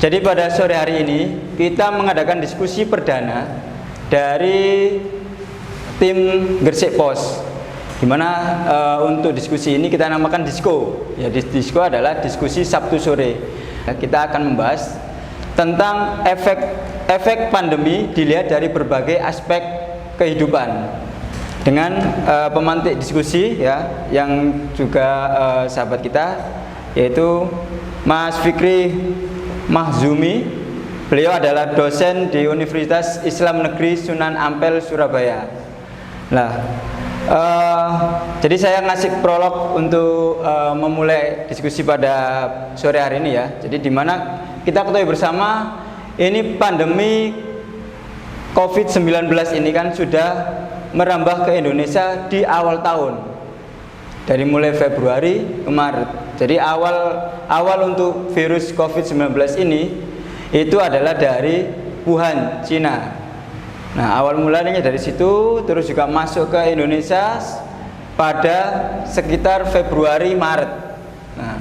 Jadi pada sore hari ini kita mengadakan diskusi perdana dari tim Gresik Pos, dimana untuk diskusi ini kita namakan Disko. Ya, Disko adalah diskusi Sabtu sore. Kita akan membahas tentang efek pandemi dilihat dari berbagai aspek kehidupan dengan pemantik diskusi ya yang juga sahabat kita, yaitu Mas Fikri Mahzumi. Beliau adalah dosen di Universitas Islam Negeri Sunan Ampel, Surabaya. Nah, jadi saya ngasih prolog untuk memulai diskusi pada sore hari ini ya. Jadi dimana kita ketahui bersama ini pandemi COVID-19 ini kan sudah merambah ke Indonesia di awal tahun, dari mulai Februari ke Maret. Jadi awal untuk virus COVID-19 ini itu adalah dari Wuhan, Cina. Nah, awal mulanya dari situ, terus juga masuk ke Indonesia pada sekitar Februari Maret. Nah,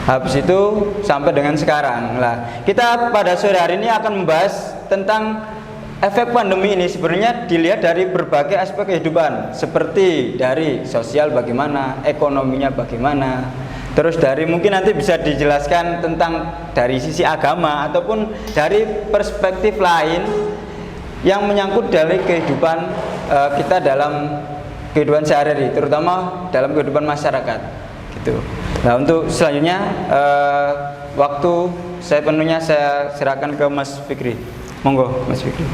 habis itu sampai dengan sekarang. Nah, kita pada sore hari ini akan membahas tentang efek pandemi ini sebenarnya dilihat dari berbagai aspek kehidupan, seperti dari sosial bagaimana, ekonominya bagaimana, terus dari mungkin nanti bisa dijelaskan tentang dari sisi agama ataupun dari perspektif lain yang menyangkut dari kehidupan kita dalam kehidupan sehari-hari, terutama dalam kehidupan masyarakat gitu. Nah, untuk selanjutnya waktu saya penuhnya saya serahkan ke Mas Fikri. Monggo Mas Fikri.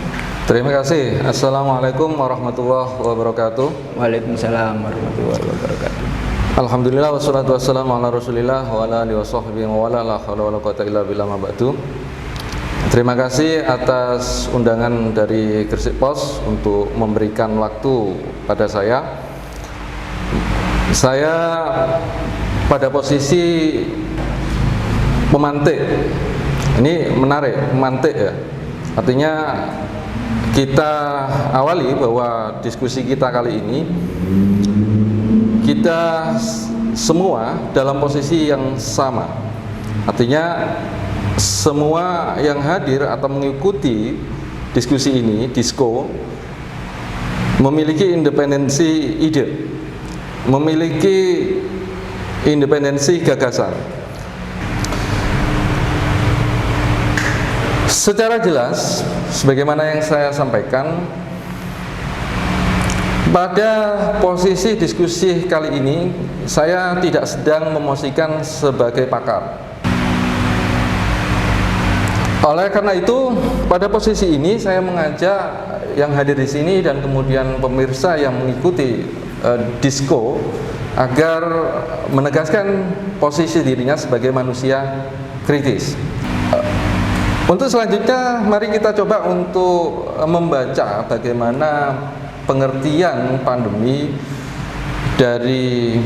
Terima kasih. Assalamualaikum warahmatullahi wabarakatuh. Waalaikumsalam warahmatullahi wabarakatuh. Alhamdulillah wassalatu wassalamu ala Rasulillah wa ala alihi washabbihi wa ala la haula wala quwata illa billah ma ba'du. Terima kasih atas undangan dari Gresik Pos untuk memberikan waktu pada saya. Saya pada posisi pemantik. Ini menarik, pemantik ya. Artinya kita awali bahwa diskusi kita kali ini kita semua dalam posisi yang sama. Artinya semua yang hadir atau mengikuti diskusi ini, Disko, memiliki independensi ide, memiliki independensi gagasan. Secara jelas, sebagaimana yang saya sampaikan, pada posisi diskusi kali ini, saya tidak sedang memosisikan sebagai pakar. Oleh karena itu, pada posisi ini saya mengajak yang hadir di sini dan kemudian pemirsa yang mengikuti Disko agar menegaskan posisi dirinya sebagai manusia kritis. Untuk selanjutnya, mari kita coba untuk membaca bagaimana pengertian pandemi dari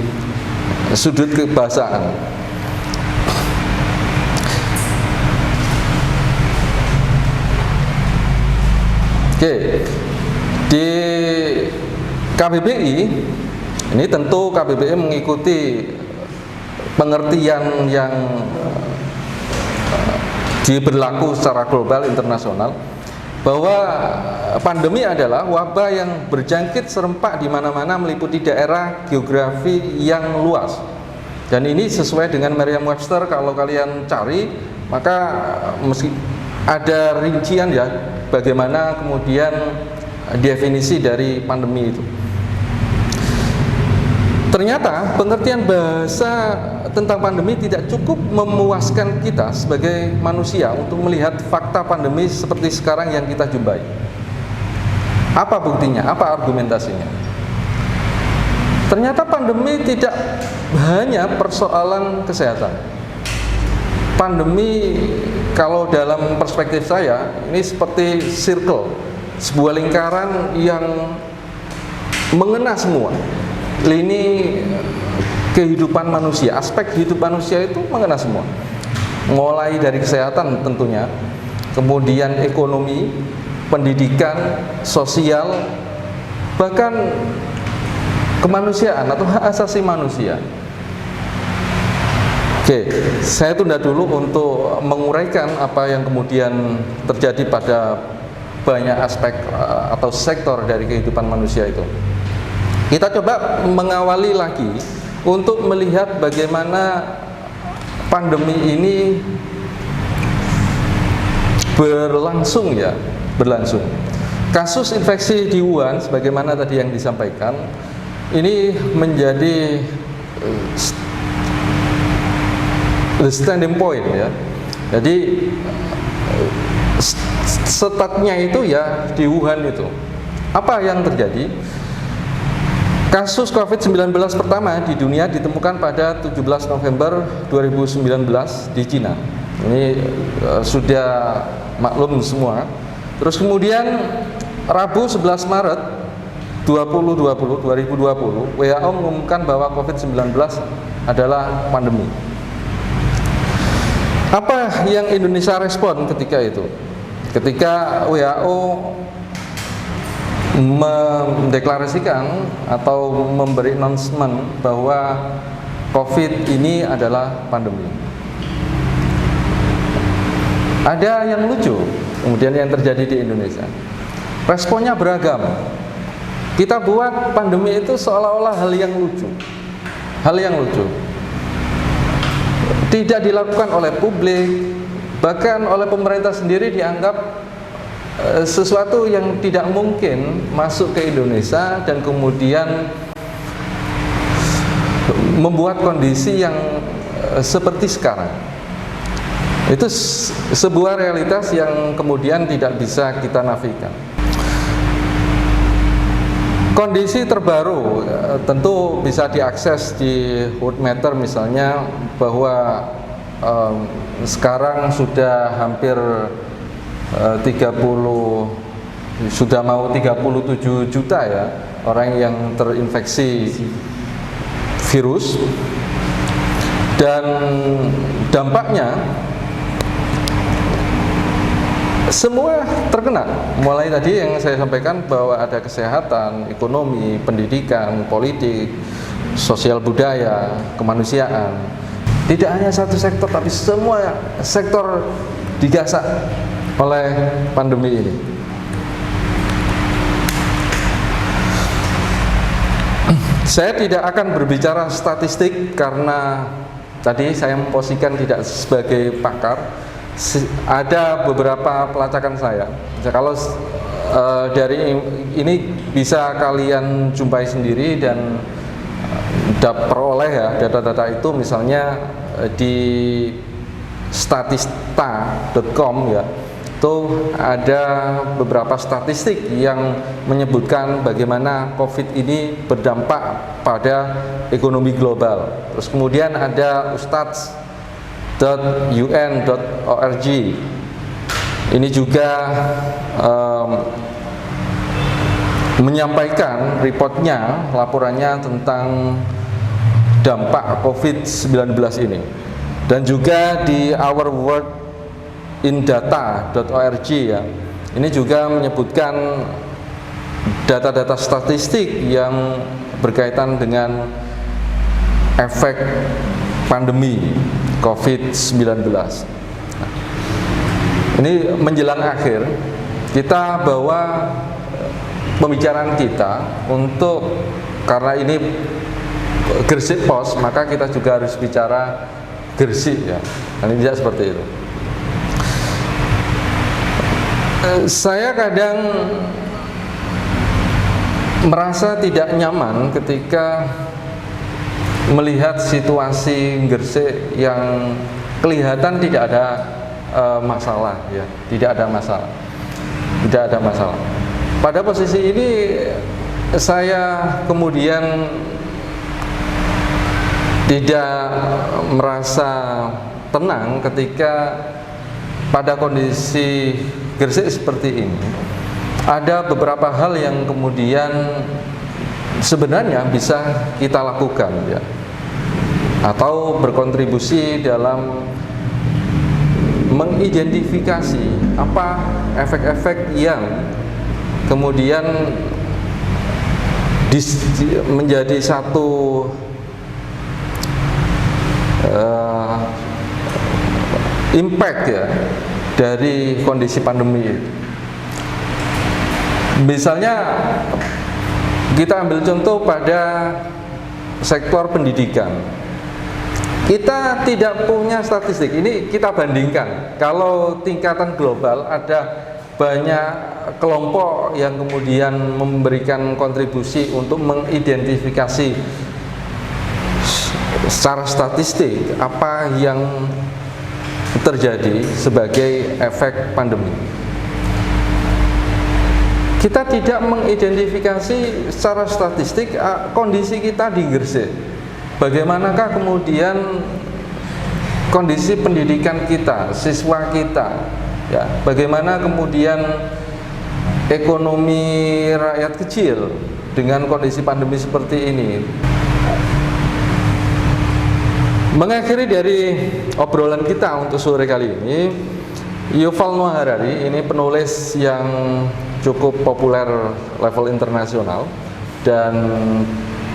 sudut kebahasaan. Oke, di KBBI ini tentu KBBI mengikuti pengertian yang berlaku secara global internasional, bahwa pandemi adalah wabah yang berjangkit serempak di mana-mana meliputi daerah geografi yang luas. Dan ini sesuai dengan Merriam-Webster, kalau kalian cari maka meski ada rincian ya bagaimana kemudian definisi dari pandemi itu. Ternyata pengertian bahasa tentang pandemi tidak cukup memuaskan kita sebagai manusia untuk melihat fakta pandemi seperti sekarang yang kita jumpai. Apa buktinya? Apa argumentasinya? Ternyata pandemi tidak hanya persoalan kesehatan. Pandemi kalau dalam perspektif saya ini seperti circle, sebuah lingkaran yang mengena semua lini kehidupan manusia, aspek hidup manusia itu mengena semua, mulai dari kesehatan tentunya, kemudian ekonomi, pendidikan, sosial, bahkan kemanusiaan atau hak asasi manusia. Oke, saya tunda dulu untuk menguraikan apa yang kemudian terjadi pada banyak aspek atau sektor dari kehidupan manusia itu. Kita coba mengawali lagi untuk melihat bagaimana pandemi ini berlangsung. Kasus infeksi di Wuhan, sebagaimana tadi yang disampaikan, ini menjadi the standing point ya. Jadi startnya itu ya di Wuhan itu. Apa yang terjadi? Kasus COVID-19 pertama di dunia ditemukan pada 17 November 2019 di Cina. Ini sudah maklum semua. Terus kemudian Rabu 11 Maret 2020 WHO mengumumkan bahwa COVID-19 adalah pandemi. Apa yang Indonesia respon ketika itu? Ketika WHO mendeklarasikan atau memberi announcement bahwa COVID ini adalah pandemi. Ada yang lucu kemudian yang terjadi di Indonesia. Responnya beragam. Kita buat pandemi itu seolah-olah hal yang lucu. Tidak dilakukan oleh publik, bahkan oleh pemerintah sendiri dianggap sesuatu yang tidak mungkin masuk ke Indonesia dan kemudian membuat kondisi yang seperti sekarang. Itu sebuah realitas yang kemudian tidak bisa kita nafikan. Kondisi terbaru tentu bisa diakses di Worldometer misalnya, bahwa sekarang sudah hampir 37 juta ya orang yang terinfeksi virus, dan dampaknya semua terkena, mulai tadi yang saya sampaikan bahwa ada kesehatan, ekonomi, pendidikan, politik, sosial budaya, kemanusiaan. Tidak hanya satu sektor, tapi semua sektor digasak oleh pandemi ini. Saya tidak akan berbicara statistik karena tadi saya memposisikan tidak sebagai pakar. Ada beberapa pelacakan saya. Kalau dari ini bisa kalian jumpai sendiri dan peroleh ya data-data itu, misalnya di statista.com ya, itu ada beberapa statistik yang menyebutkan bagaimana COVID ini berdampak pada ekonomi global. Terus kemudian ada ustadz.un.org. Ini juga menyampaikan reportnya, laporannya tentang dampak COVID-19 ini. Dan juga di ourworldindata.org ya. Ini juga menyebutkan data-data statistik yang berkaitan dengan efek pandemi COVID-19. Ini menjelang akhir, kita bawa pembicaraan kita untuk, karena ini Gresik Pos, maka kita juga harus bicara Gresik ya. Ini tidak seperti itu. Saya kadang merasa tidak nyaman ketika melihat situasi Gresik yang kelihatan tidak ada masalah ya, tidak ada masalah. Pada posisi ini saya kemudian tidak merasa tenang ketika pada kondisi Gresik seperti ini ada beberapa hal yang kemudian sebenarnya bisa kita lakukan ya, atau berkontribusi dalam mengidentifikasi apa efek-efek yang kemudian menjadi satu impact ya dari kondisi pandemi itu. Misalnya kita ambil contoh pada sektor pendidikan. Kita tidak punya statistik. Ini kita bandingkan. Kalau tingkatan global ada banyak kelompok yang kemudian memberikan kontribusi untuk mengidentifikasi secara statistik apa yang terjadi sebagai efek pandemi. Kita tidak mengidentifikasi secara statistik kondisi kita di Gresik. Bagaimanakah kemudian kondisi pendidikan kita, siswa kita, ya, bagaimana kemudian ekonomi rakyat kecil dengan kondisi pandemi seperti ini. Mengakhiri dari obrolan kita untuk sore kali ini, Yuval Noah Harari ini penulis yang cukup populer level internasional, dan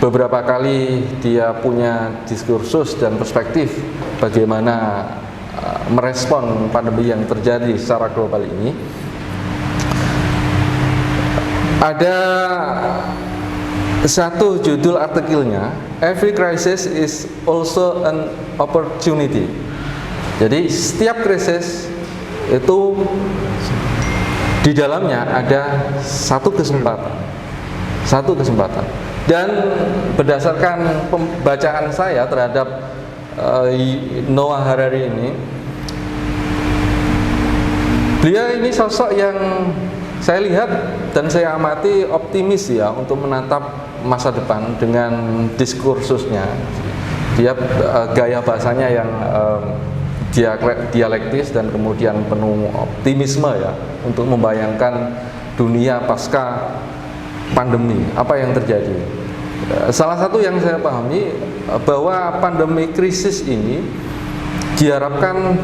beberapa kali dia punya diskursus dan perspektif bagaimana merespon pandemi yang terjadi secara global ini. Ada satu judul artikelnya, "Every crisis is also an opportunity." Jadi setiap krisis itu di dalamnya ada satu kesempatan. Dan berdasarkan pembacaan saya terhadap Noah Harari ini, beliau ini sosok yang saya lihat dan saya amati optimis ya untuk menatap masa depan dengan diskursusnya. Dia gaya bahasanya yang dialektis dan kemudian penuh optimisme ya untuk membayangkan dunia pasca pandemi, apa yang terjadi. Salah satu yang saya pahami bahwa pandemi krisis ini diharapkan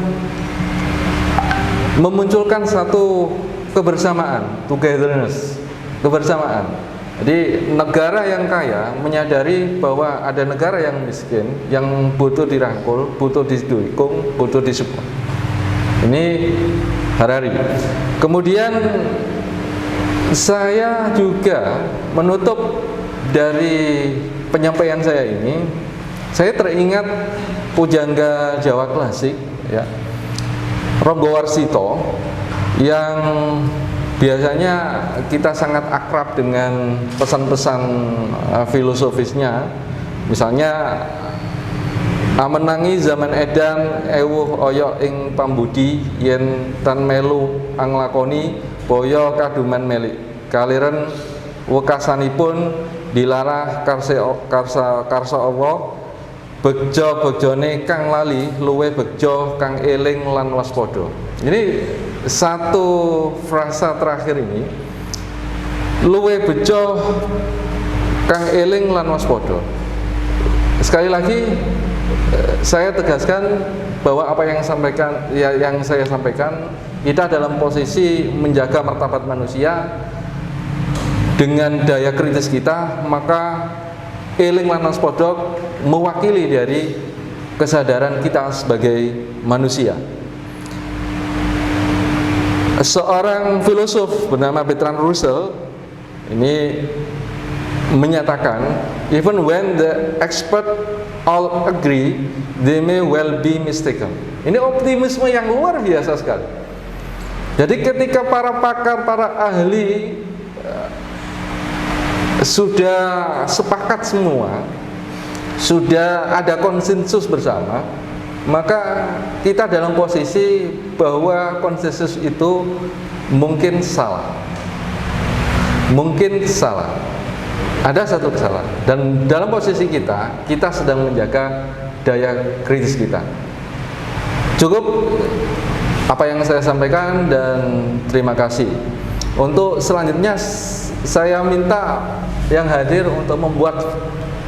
memunculkan satu kebersamaan, togetherness, kebersamaan. Jadi negara yang kaya menyadari bahwa ada negara yang miskin, yang butuh dirangkul, butuh didukung, butuh disupport. Ini Harari. Kemudian saya juga menutup dari penyampaian saya ini, saya teringat pujangga Jawa klasik ya, Ronggo Warsito, yang biasanya kita sangat akrab dengan pesan-pesan filosofisnya. Misalnya, amenangi zaman edan ewuh oyo ing pambudi, yen tan melu anglakoni boyo kaduman melik, kaliren wekasanipun dilarah karsa Allah, bejo-bejone kang lali luwe bejo kang eling lan waspada. Ini satu frasa terakhir ini, luwe bejo kang eling lan waspada. Sekali lagi saya tegaskan bahwa apa yang saya sampaikan, kita dalam posisi menjaga martabat manusia dengan daya kritis kita, maka eling lan waspada mewakili dari kesadaran kita sebagai manusia. Seorang filosof bernama Bertrand Russell ini menyatakan, even when the expert all agree, they may well be mistaken. Ini optimisme yang luar biasa sekali. Jadi ketika para pakar, para ahli sudah sepakat semua, sudah ada konsensus bersama, maka kita dalam posisi bahwa konsensus itu mungkin salah. Mungkin salah. Ada satu kesalahan. Dan dalam posisi kita sedang menjaga daya kritis kita. Cukup apa yang saya sampaikan dan terima kasih. Untuk selanjutnya saya minta yang hadir untuk membuat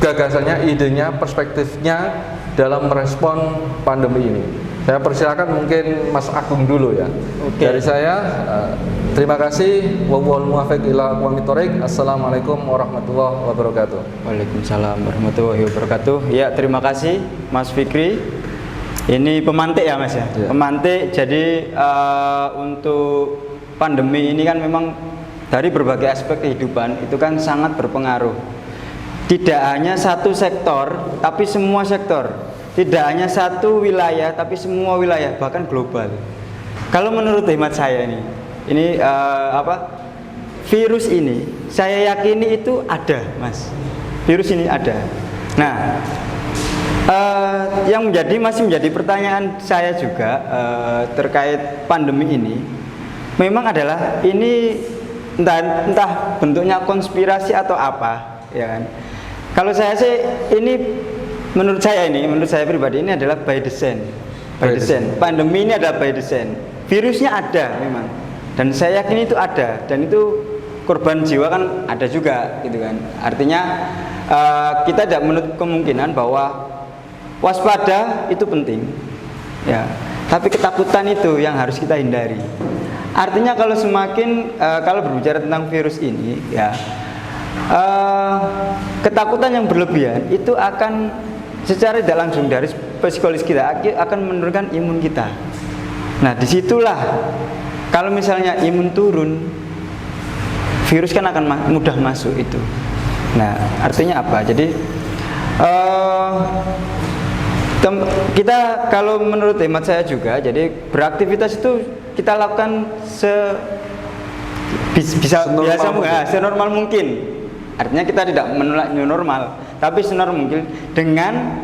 gagasannya, idenya, perspektifnya dalam merespon pandemi ini. Saya persilakan mungkin Mas Agung dulu ya. Oke. Dari saya terima kasih. Wal muwaffiq ila aqwamit thoriq. Assalamualaikum warahmatullahi wabarakatuh. Waalaikumsalam warahmatullahi wabarakatuh. Ya, terima kasih Mas Fikri Ini pemantik ya Mas ya. Iya. Pemantik. Jadi untuk pandemi ini kan memang dari berbagai aspek kehidupan itu kan sangat berpengaruh. Tidak hanya satu sektor, tapi semua sektor. Tidak hanya satu wilayah, tapi semua wilayah, bahkan global. Kalau menurut hemat saya ini virus ini, saya yakini itu ada, Mas. Virus ini ada. Nah, yang masih menjadi pertanyaan saya juga terkait pandemi ini, memang adalah ini entah bentuknya konspirasi atau apa, ya kan? Kalau saya sih menurut saya pribadi ini adalah by design. By design. Pandemi ini adalah by design. Virusnya ada memang, dan saya yakin itu ada, dan itu korban jiwa kan ada juga, gitu kan? Artinya kita tidak menutup kemungkinan bahwa waspada itu penting, ya. Tapi ketakutan itu yang harus kita hindari. Artinya kalau kalau berbicara tentang virus ini, ya, ketakutan yang berlebihan itu akan secara tidak langsung dari psikologis kita akan menurunkan imun kita. Nah, disitulah kalau misalnya imun turun, virus kan akan mudah masuk itu. Nah, artinya apa? Jadi kita kalau menurut hemat saya juga, jadi beraktivitas itu kita lakukan senormal mungkin. Artinya kita tidak menolak new normal, tapi senormal mungkin dengan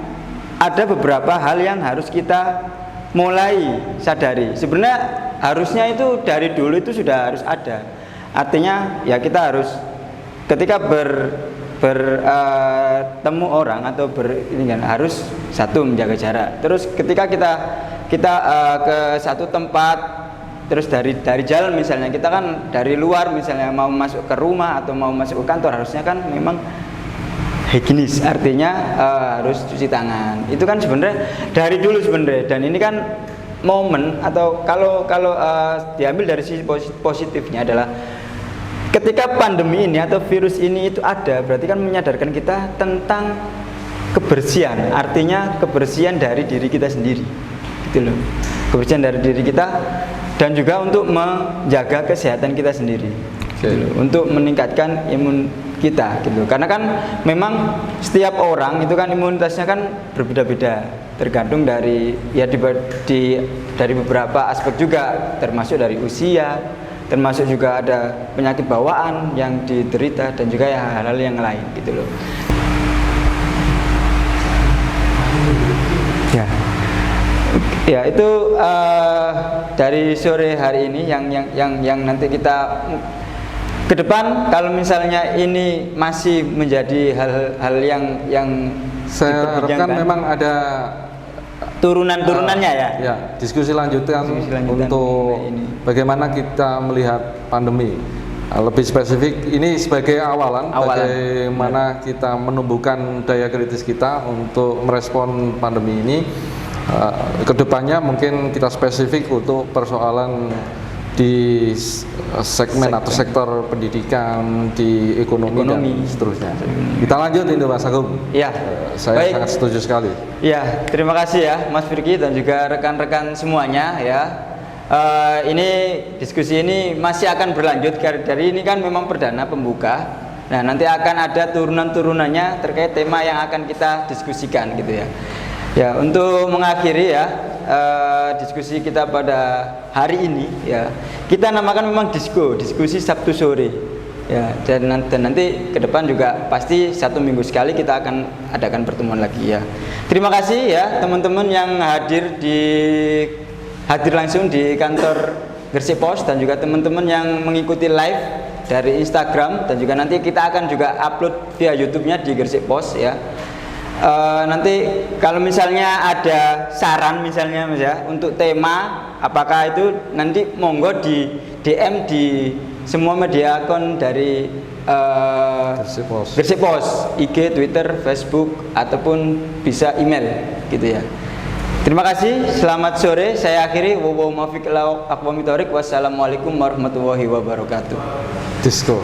ada beberapa hal yang harus kita mulai sadari. Sebenarnya harusnya itu dari dulu itu sudah harus ada. Artinya ya kita harus ketika bertemu orang atau harus satu menjaga jarak. Terus ketika kita ke satu tempat, terus dari jalan misalnya, kita kan dari luar misalnya mau masuk ke rumah atau mau masuk ke kantor, harusnya kan memang higienis, artinya harus cuci tangan. Itu kan sebenarnya dari dulu sebenarnya, dan ini kan momen atau kalau diambil dari sisi positifnya adalah ketika pandemi ini atau virus ini itu ada, berarti kan menyadarkan kita tentang kebersihan, artinya kebersihan dari diri kita sendiri, gitu loh. Kebersihan dari diri kita dan juga untuk menjaga kesehatan kita sendiri, gitu loh. Untuk meningkatkan imun kita, gitu. Karena kan memang setiap orang itu kan imunitasnya kan berbeda-beda, tergantung dari dari beberapa aspek juga, termasuk dari usia, termasuk juga ada penyakit bawaan yang diderita dan juga hal-hal yang lain, gitu loh. Ya itu dari sore hari ini yang nanti kita ke depan, kalau misalnya ini masih menjadi hal-hal yang saya harapkan memang ada turunannya ya. Diskusi lanjutan untuk bagaimana kita melihat pandemi. Lebih spesifik ini sebagai awalan. Bagaimana kita menumbuhkan daya kritis kita untuk merespon pandemi ini. Kedepannya mungkin kita spesifik untuk persoalan di segmen atau sektor pendidikan, di ekonomi dan seterusnya. Kita lanjut ini Mas Agung. Ya, saya sangat setuju sekali. Ya, terima kasih ya Mas Firky dan juga rekan-rekan semuanya ya. Ini diskusi ini masih akan berlanjut, dari ini kan memang perdana pembuka. Nah, nanti akan ada turunan-turunannya terkait tema yang akan kita diskusikan, gitu ya. Ya, untuk mengakhiri ya diskusi kita pada hari ini ya, kita namakan memang diskusi Sabtu sore ya, dan nanti ke depan juga pasti 1 minggu sekali kita akan adakan pertemuan lagi ya. Terima kasih ya teman-teman yang hadir langsung di kantor Gresik Pos, dan juga teman-teman yang mengikuti live dari Instagram, dan juga nanti kita akan juga upload via YouTube-nya di Gresik Pos ya. Nanti kalau misalnya ada saran misalnya Mas ya untuk tema, apakah itu nanti monggo di DM di semua media akun dari Gresik Pos, IG, Twitter, Facebook, ataupun bisa email, gitu ya. Terima kasih, selamat sore. Saya akhiri. Wassalamualaikum warahmatullahi wabarakatuh. Disco.